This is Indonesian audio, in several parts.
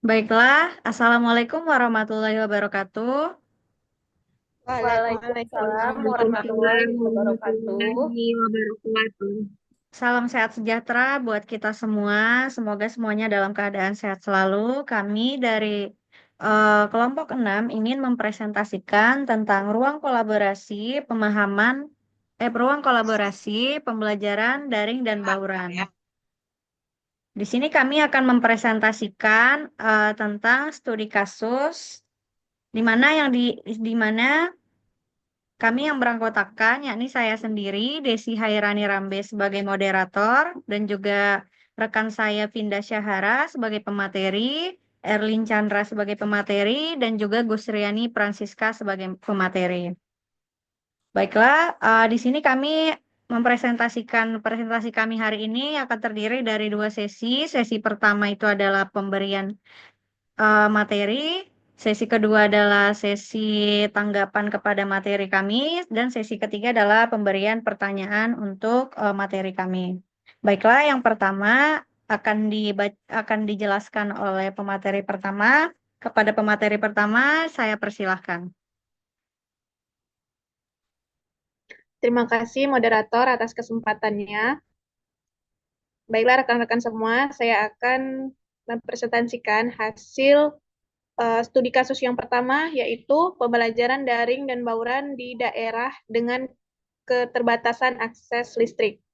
Baiklah, Assalamualaikum warahmatullahi wabarakatuh. Waalaikumsalam Waalaikumsalam warahmatullahi wabarakatuh. warahmatullahi wabarakatuh. Salam sehat sejahtera buat kita semua. Semoga semuanya dalam keadaan sehat selalu. Kami dari kelompok 6 ingin mempresentasikan tentang ruang kolaborasi pembelajaran daring dan bauran. Di sini kami akan mempresentasikan tentang studi kasus di mana di mana kami yang beranggotakan, yakni saya sendiri, Desi Hairani Rambe sebagai moderator, dan juga rekan saya Vinda Syahara sebagai pemateri, Erlin Chandra sebagai pemateri, dan juga Gusriani Francisca sebagai pemateri. Baiklah, di sini kami mempresentasikan presentasi kami hari ini akan terdiri dari dua sesi. Sesi pertama itu adalah pemberian materi. Sesi kedua adalah sesi tanggapan kepada materi kami, dan sesi ketiga adalah pemberian pertanyaan untuk materi kami. Baiklah, yang pertama akan dijelaskan oleh pemateri pertama. Kepada pemateri pertama, saya persilahkan. Terima kasih moderator atas kesempatannya. Baiklah rekan-rekan semua, saya akan mempresentasikan hasil studi kasus yang pertama, yaitu pembelajaran daring dan bauran di daerah dengan keterbatasan akses listrik.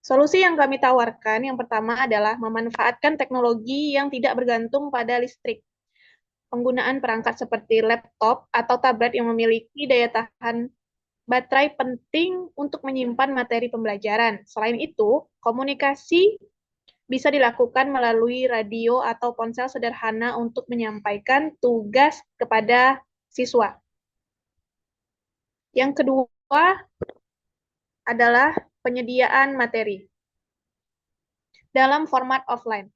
Solusi yang kami tawarkan yang pertama adalah memanfaatkan teknologi yang tidak bergantung pada listrik. Penggunaan perangkat seperti laptop atau tablet yang memiliki daya tahan baterai penting untuk menyimpan materi pembelajaran. Selain itu, komunikasi bisa dilakukan melalui radio atau ponsel sederhana untuk menyampaikan tugas kepada siswa. Yang kedua adalah penyediaan materi dalam format offline.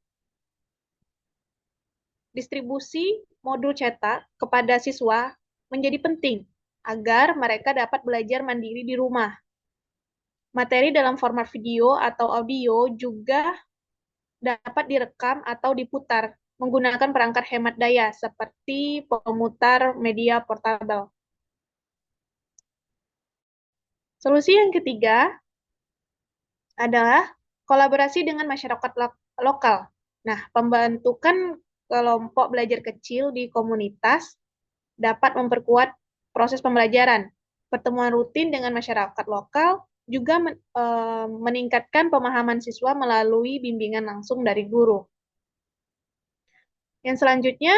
Distribusi modul cetak kepada siswa menjadi penting agar mereka dapat belajar mandiri di rumah. Materi dalam format video atau audio juga dapat direkam atau diputar menggunakan perangkat hemat daya seperti pemutar media portabel. Solusi yang ketiga adalah kolaborasi dengan masyarakat lokal. Nah, pembentukan kelompok belajar kecil di komunitas dapat memperkuat proses pembelajaran. Pertemuan rutin dengan masyarakat lokal juga meningkatkan pemahaman siswa melalui bimbingan langsung dari guru. Yang selanjutnya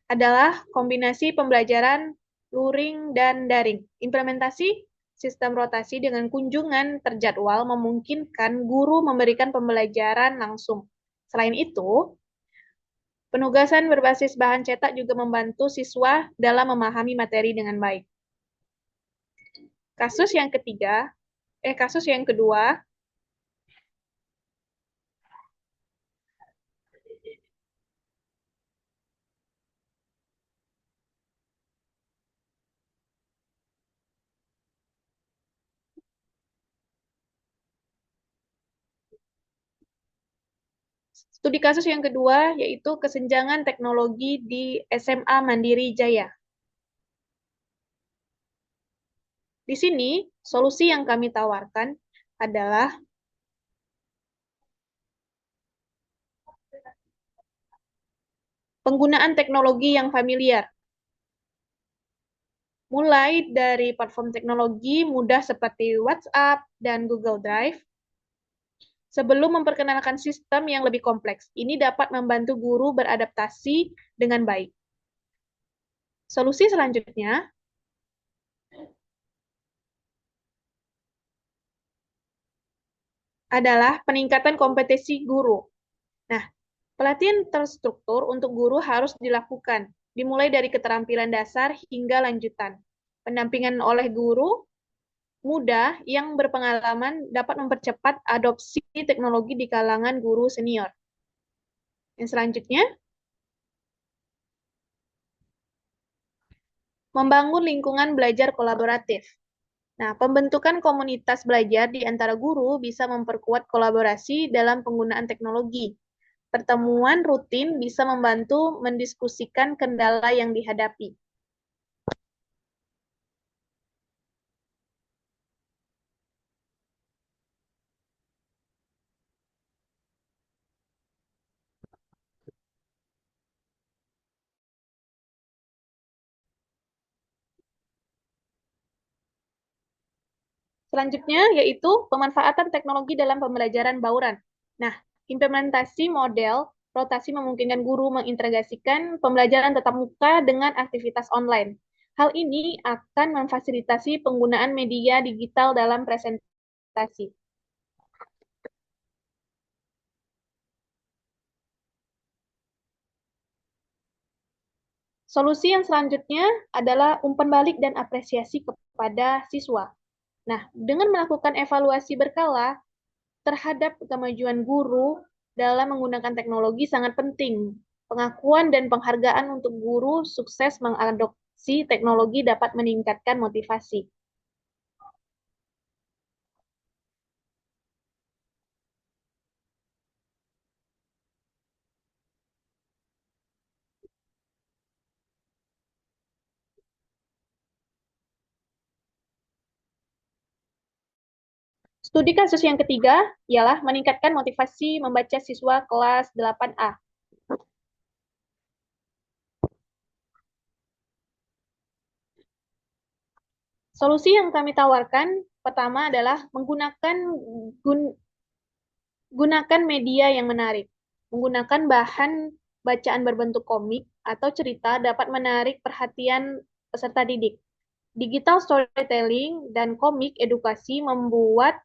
adalah kombinasi pembelajaran luring dan daring. Implementasi sistem rotasi dengan kunjungan terjadwal memungkinkan guru memberikan pembelajaran langsung. Selain itu, penugasan berbasis bahan cetak juga membantu siswa dalam memahami materi dengan baik. Kasus yang kedua Studi kasus yang kedua yaitu kesenjangan teknologi di SMA Mandiri Jaya. Di sini, solusi yang kami tawarkan adalah penggunaan teknologi yang familiar. Mulai dari platform teknologi mudah seperti WhatsApp dan Google Drive, sebelum memperkenalkan sistem yang lebih kompleks. Ini dapat membantu guru beradaptasi dengan baik. Solusi selanjutnya adalah peningkatan kompetensi guru. Nah, pelatihan terstruktur untuk guru harus dilakukan, dimulai dari keterampilan dasar hingga lanjutan. Pendampingan oleh guru muda yang berpengalaman dapat mempercepat adopsi teknologi di kalangan guru senior. Yang selanjutnya, membangun lingkungan belajar kolaboratif. Nah, pembentukan komunitas belajar di antara guru bisa memperkuat kolaborasi dalam penggunaan teknologi. Pertemuan rutin bisa membantu mendiskusikan kendala yang dihadapi. Selanjutnya yaitu pemanfaatan teknologi dalam pembelajaran bauran. Nah, implementasi model rotasi memungkinkan guru mengintegrasikan pembelajaran tatap muka dengan aktivitas online. Hal ini akan memfasilitasi penggunaan media digital dalam presentasi. Solusi yang selanjutnya adalah umpan balik dan apresiasi kepada siswa. Nah, dengan melakukan evaluasi berkala terhadap kemajuan guru dalam menggunakan teknologi sangat penting. Pengakuan dan penghargaan untuk guru sukses mengadopsi teknologi dapat meningkatkan motivasi. Studi kasus yang ketiga ialah meningkatkan motivasi membaca siswa kelas 8A. Solusi yang kami tawarkan pertama adalah gunakan media yang menarik. Menggunakan bahan bacaan berbentuk komik atau cerita dapat menarik perhatian peserta didik. Digital storytelling dan komik edukasi membuat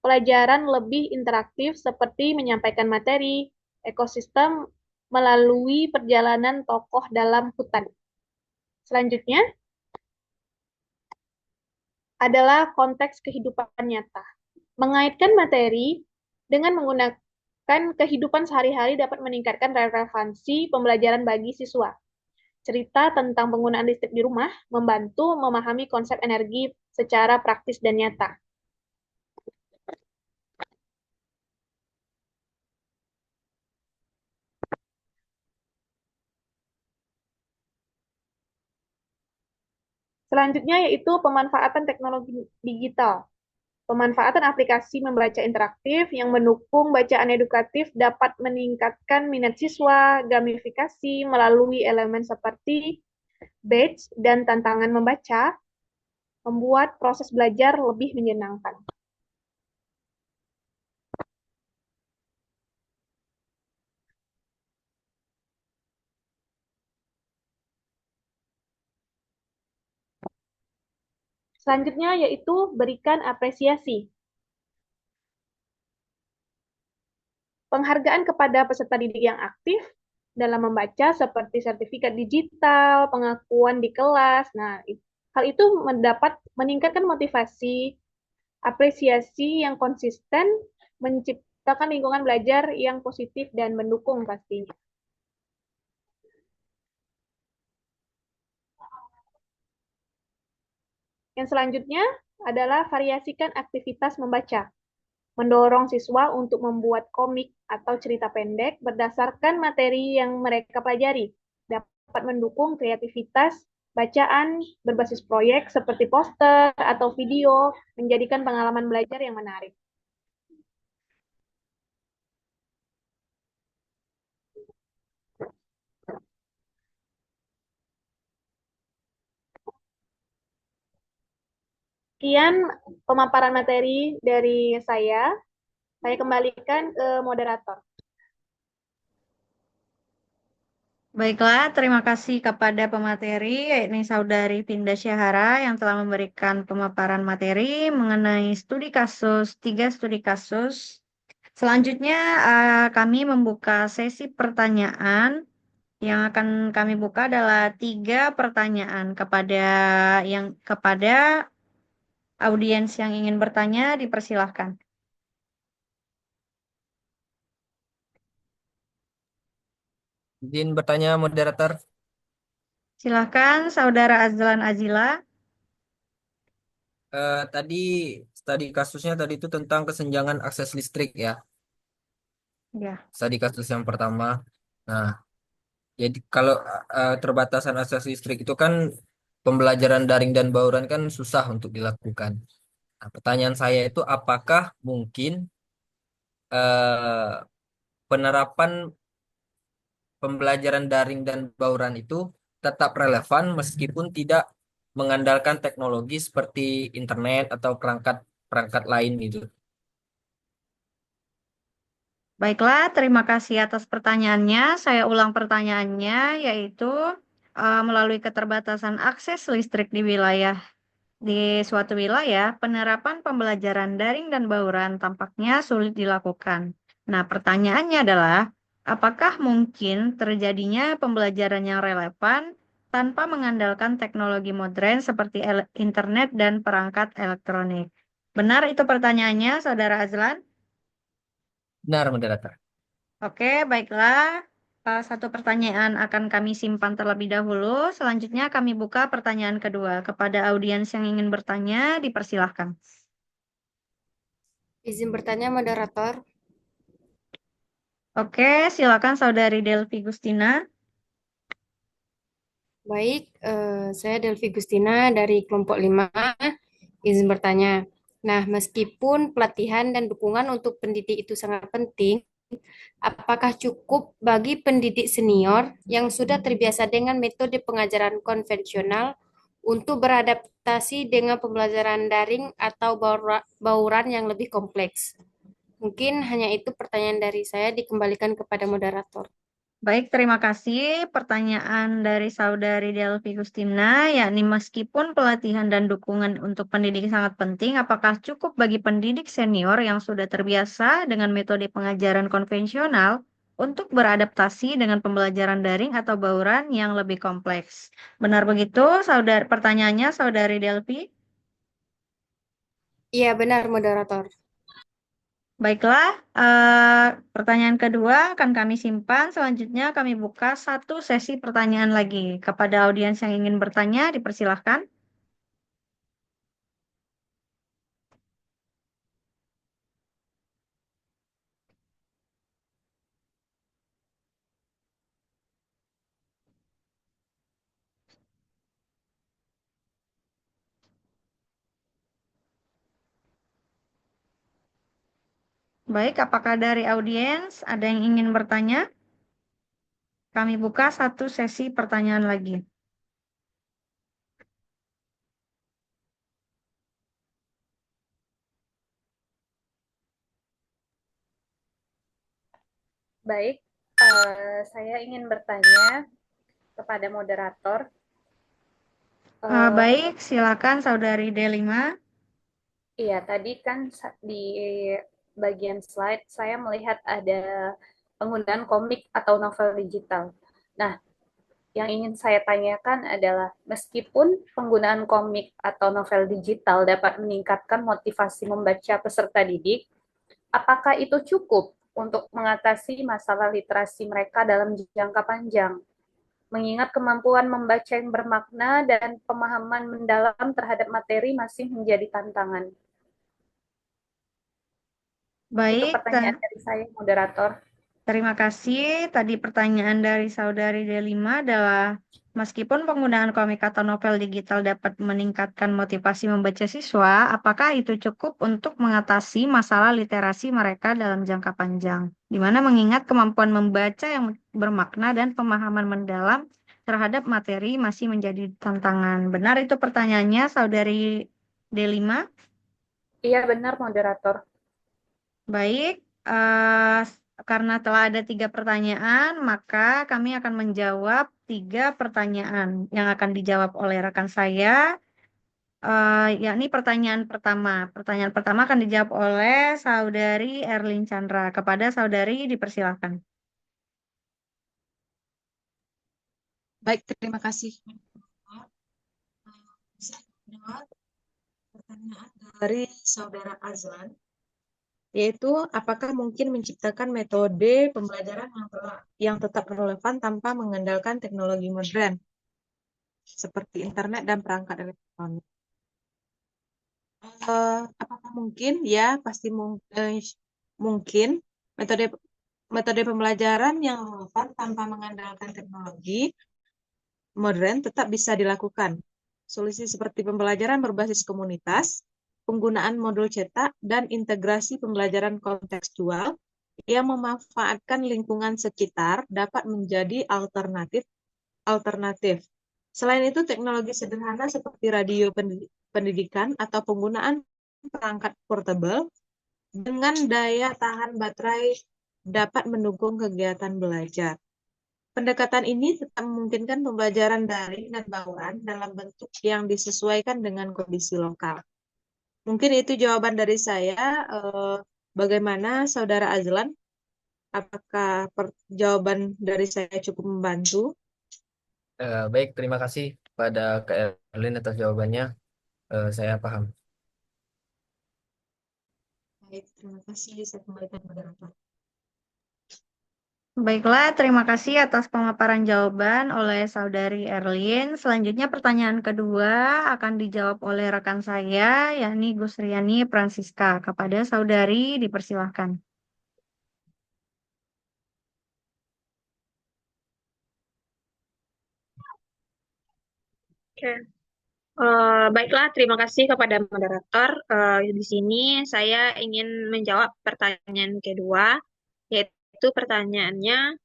pelajaran lebih interaktif seperti menyampaikan materi, ekosistem melalui perjalanan tokoh dalam hutan. Selanjutnya adalah konteks kehidupan nyata. Mengaitkan materi dengan menggunakan kehidupan sehari-hari dapat meningkatkan relevansi pembelajaran bagi siswa. Cerita tentang penggunaan listrik di rumah membantu memahami konsep energi secara praktis dan nyata. Selanjutnya yaitu pemanfaatan teknologi digital. Pemanfaatan aplikasi membaca interaktif yang mendukung bacaan edukatif dapat meningkatkan minat siswa, gamifikasi melalui elemen seperti badge dan tantangan membaca, membuat proses belajar lebih menyenangkan. Selanjutnya yaitu berikan apresiasi. Penghargaan kepada peserta didik yang aktif dalam membaca seperti sertifikat digital, pengakuan di kelas. Nah, hal itu meningkatkan motivasi, apresiasi yang konsisten, menciptakan lingkungan belajar yang positif dan mendukung pastinya. Yang selanjutnya adalah variasikan aktivitas membaca. Mendorong siswa untuk membuat komik atau cerita pendek berdasarkan materi yang mereka pelajari. Dapat mendukung kreativitas bacaan berbasis proyek seperti poster atau video, menjadikan pengalaman belajar yang menarik. Sekian pemaparan materi dari saya. Saya kembalikan ke moderator. Baiklah, terima kasih kepada pemateri, yakni Saudari Pinda Syahara yang telah memberikan pemaparan materi mengenai tiga studi kasus. Selanjutnya, kami membuka sesi pertanyaan. Yang akan kami buka adalah 3 pertanyaan kepada audiens yang ingin bertanya, dipersilahkan. Izin bertanya, moderator. Silahkan, Saudara Azlan Azila. tadi studi kasusnya tadi itu tentang kesenjangan akses listrik ya. Ya, Studi kasus yang pertama. Nah, jadi kalau terbatasan akses listrik itu kan pembelajaran daring dan bauran kan susah untuk dilakukan. Nah, pertanyaan saya itu apakah mungkin eh, penerapan pembelajaran daring dan bauran itu tetap relevan meskipun tidak mengandalkan teknologi seperti internet atau perangkat-perangkat lain gitu. baiklah, terima kasih atas pertanyaannya. Saya ulang pertanyaannya, yaitu melalui keterbatasan akses listrik di suatu wilayah, penerapan pembelajaran daring dan bauran tampaknya sulit dilakukan. Nah, pertanyaannya adalah, apakah mungkin terjadinya pembelajaran yang relevan tanpa mengandalkan teknologi modern seperti internet dan perangkat elektronik? Benar itu pertanyaannya, Saudara Azlan? Benar, moderator. Oke, baiklah. Satu pertanyaan akan kami simpan terlebih dahulu. Selanjutnya kami buka pertanyaan kedua. Kepada audiens yang ingin bertanya, dipersilahkan. Izin bertanya, moderator. Oke, silakan Saudari Delvi Gustina. Baik, saya Delvi Gustina dari kelompok 5. Izin bertanya. Nah, meskipun pelatihan dan dukungan untuk pendidik itu sangat penting, apakah cukup bagi pendidik senior yang sudah terbiasa dengan metode pengajaran konvensional untuk beradaptasi dengan pembelajaran daring atau bauran yang lebih kompleks? Mungkin hanya itu pertanyaan dari saya, dikembalikan kepada moderator. Baik, terima kasih. Pertanyaan dari Saudari Delvi Gustina, yakni meskipun pelatihan dan dukungan untuk pendidik sangat penting, apakah cukup bagi pendidik senior yang sudah terbiasa dengan metode pengajaran konvensional untuk beradaptasi dengan pembelajaran daring atau bauran yang lebih kompleks? Benar begitu, pertanyaannya, Saudari Delvi? Iya, benar, moderator. Baiklah, pertanyaan kedua akan kami simpan. Selanjutnya kami buka satu sesi pertanyaan lagi. Kepada audiens yang ingin bertanya, dipersilahkan. Baik, apakah dari audiens ada yang ingin bertanya? Kami buka satu sesi pertanyaan lagi. Baik, saya ingin bertanya kepada moderator. Baik, silakan Saudari D5. Iya, tadi kan di bagian slide saya melihat ada penggunaan komik atau novel digital. Nah, yang ingin saya tanyakan adalah meskipun penggunaan komik atau novel digital dapat meningkatkan motivasi membaca peserta didik, apakah itu cukup untuk mengatasi masalah literasi mereka dalam jangka panjang? Mengingat kemampuan membaca yang bermakna dan pemahaman mendalam terhadap materi masih menjadi tantangan. Itu Baik, pertanyaan dari saya, moderator. terima kasih. Tadi pertanyaan dari Saudari D5 adalah, meskipun penggunaan komik atau novel digital dapat meningkatkan motivasi membaca siswa, apakah itu cukup untuk mengatasi masalah literasi mereka dalam jangka panjang? Di mana mengingat kemampuan membaca yang bermakna dan pemahaman mendalam terhadap materi masih menjadi tantangan. Benar itu pertanyaannya, Saudari D5? Iya, benar, moderator. Baik, karena telah ada 3 pertanyaan, maka kami akan menjawab 3 pertanyaan yang akan dijawab oleh rekan saya, yakni pertanyaan pertama. Pertanyaan pertama akan dijawab oleh Saudari Erlin Chandra. Kepada Saudari dipersilakan. Baik, terima kasih. Pertanyaan dari Saudara Azlan, yaitu apakah mungkin menciptakan metode pembelajaran yang tetap relevan tanpa mengandalkan teknologi modern seperti internet dan perangkat elektronik. apakah mungkin? Ya, pasti mungkin metode metode pembelajaran yang relevan tanpa mengandalkan teknologi modern tetap bisa dilakukan. Solusi seperti pembelajaran berbasis komunitas, penggunaan modul cetak, dan integrasi pembelajaran kontekstual yang memanfaatkan lingkungan sekitar dapat menjadi alternatif. Selain itu, teknologi sederhana seperti radio pendidikan atau penggunaan perangkat portable dengan daya tahan baterai dapat mendukung kegiatan belajar. Pendekatan ini tetap memungkinkan pembelajaran daring dan bauran dalam bentuk yang disesuaikan dengan kondisi lokal. Mungkin itu jawaban dari saya. Bagaimana Saudara Azlan? Apakah jawaban dari saya cukup membantu? Baik, terima kasih pada Kak Erlin atas jawabannya. Saya paham. Baik, terima kasih. Saya kembalikan moderator. Baiklah, terima kasih atas pemaparan jawaban oleh Saudari Erlin. Selanjutnya pertanyaan kedua akan dijawab oleh rekan saya, yakni Gusriani Francisca. Kepada Saudari dipersilahkan. Oke. Baiklah, terima kasih kepada moderator. Di sini saya ingin menjawab pertanyaan kedua, yaitu pertanyaannya,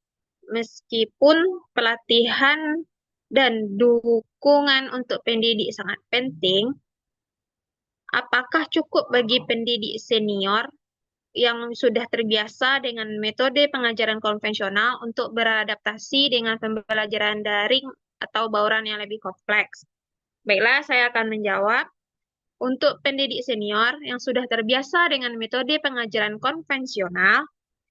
meskipun pelatihan dan dukungan untuk pendidik sangat penting, apakah cukup bagi pendidik senior yang sudah terbiasa dengan metode pengajaran konvensional untuk beradaptasi dengan pembelajaran daring atau bauran yang lebih kompleks? Baiklah, saya akan menjawab. Untuk pendidik senior yang sudah terbiasa dengan metode pengajaran konvensional,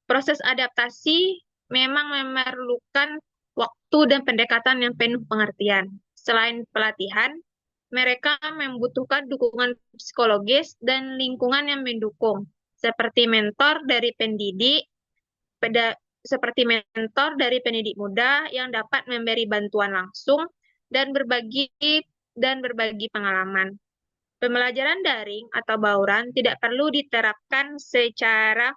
proses adaptasi memang memerlukan waktu dan pendekatan yang penuh pengertian. Selain pelatihan, mereka membutuhkan dukungan psikologis dan lingkungan yang mendukung, seperti mentor dari pendidik muda yang dapat memberi bantuan langsung dan berbagi pengalaman. Pembelajaran daring atau bauran tidak perlu diterapkan secara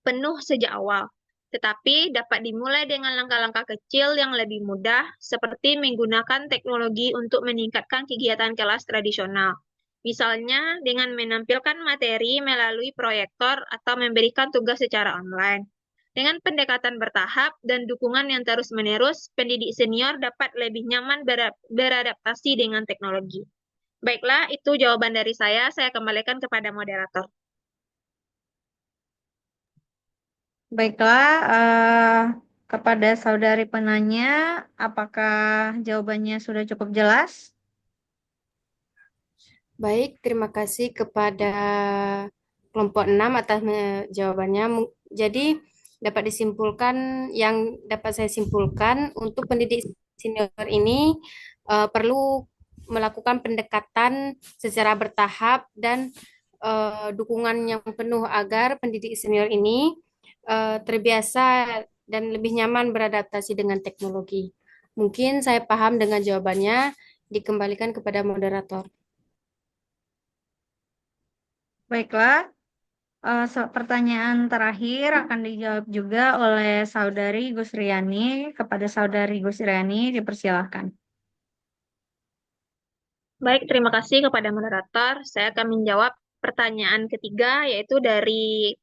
penuh sejak awal, tetapi dapat dimulai dengan langkah-langkah kecil yang lebih mudah, seperti menggunakan teknologi untuk meningkatkan kegiatan kelas tradisional. Misalnya dengan menampilkan materi melalui proyektor atau memberikan tugas secara online. Dengan pendekatan bertahap dan dukungan yang terus-menerus, pendidik senior dapat lebih nyaman beradaptasi dengan teknologi. Baiklah, itu jawaban dari saya. Saya kembalikan kepada moderator. Baiklah, kepada Saudari penanya, apakah jawabannya sudah cukup jelas? Baik, terima kasih kepada kelompok 6 atas jawabannya. Jadi dapat disimpulkan, yang dapat saya simpulkan untuk pendidik senior ini perlu melakukan pendekatan secara bertahap dan dukungan yang penuh agar pendidik senior ini terbiasa dan lebih nyaman beradaptasi dengan teknologi. Mungkin saya paham dengan jawabannya, dikembalikan kepada moderator. Baiklah, pertanyaan terakhir akan dijawab juga oleh Saudari Gusriani. Kepada Saudari Gusriani dipersilahkan. Baik, terima kasih kepada moderator. Saya akan menjawab pertanyaan ketiga, yaitu dari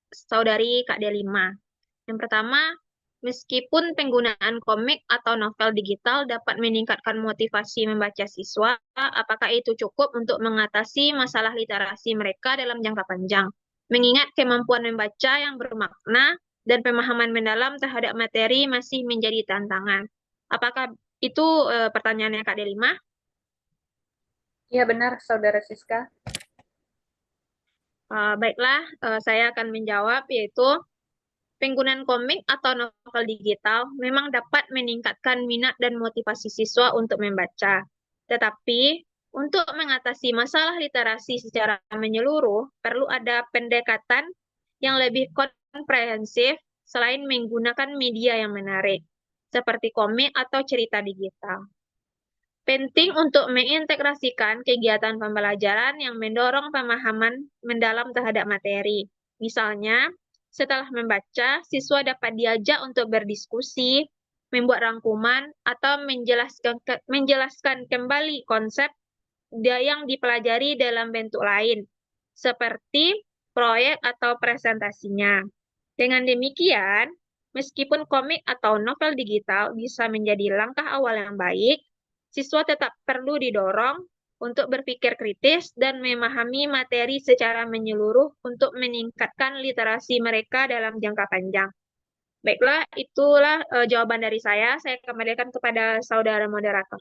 Saudari Kak Delima. Yang pertama, meskipun penggunaan komik atau novel digital dapat meningkatkan motivasi membaca siswa, apakah itu cukup untuk mengatasi masalah literasi mereka dalam jangka panjang? Mengingat kemampuan membaca yang bermakna dan pemahaman mendalam terhadap materi masih menjadi tantangan. Apakah itu pertanyaannya Kak Delima? Iya benar, Saudara Siska. Baiklah, saya akan menjawab, yaitu penggunaan komik atau novel digital memang dapat meningkatkan minat dan motivasi siswa untuk membaca. Tetapi, untuk mengatasi masalah literasi secara menyeluruh, perlu ada pendekatan yang lebih komprehensif selain menggunakan media yang menarik, seperti komik atau cerita digital. Penting untuk mengintegrasikan kegiatan pembelajaran yang mendorong pemahaman mendalam terhadap materi. Misalnya, setelah membaca, siswa dapat diajak untuk berdiskusi, membuat rangkuman, atau menjelaskan kembali konsep yang dipelajari dalam bentuk lain, seperti proyek atau presentasinya. Dengan demikian, meskipun komik atau novel digital bisa menjadi langkah awal yang baik, siswa tetap perlu didorong untuk berpikir kritis dan memahami materi secara menyeluruh untuk meningkatkan literasi mereka dalam jangka panjang. Baiklah, itulah jawaban dari saya. Saya kembalikan kepada saudara moderator.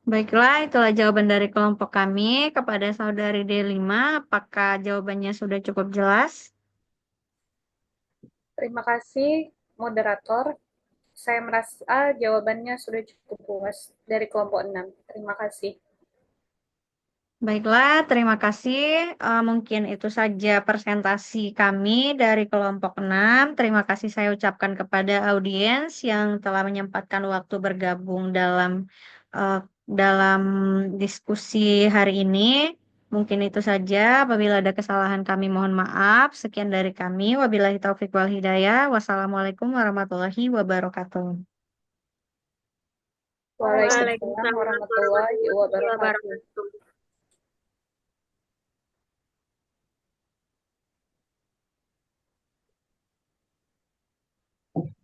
Baiklah, itulah jawaban dari kelompok kami kepada saudari D5. Apakah jawabannya sudah cukup jelas? Terima kasih, moderator. Saya merasa jawabannya sudah cukup puas dari kelompok 6. Terima kasih. Baiklah, terima kasih. Mungkin itu saja presentasi kami dari kelompok 6. Terima kasih saya ucapkan kepada audiens yang telah menyempatkan waktu bergabung dalam diskusi hari ini. Mungkin itu saja. Apabila ada kesalahan kami mohon maaf. Sekian dari kami. Wabillahi taufiq wal hidayah. Wassalamualaikum warahmatullahi wabarakatuh. Waalaikumsalam warahmatullahi wabarakatuh.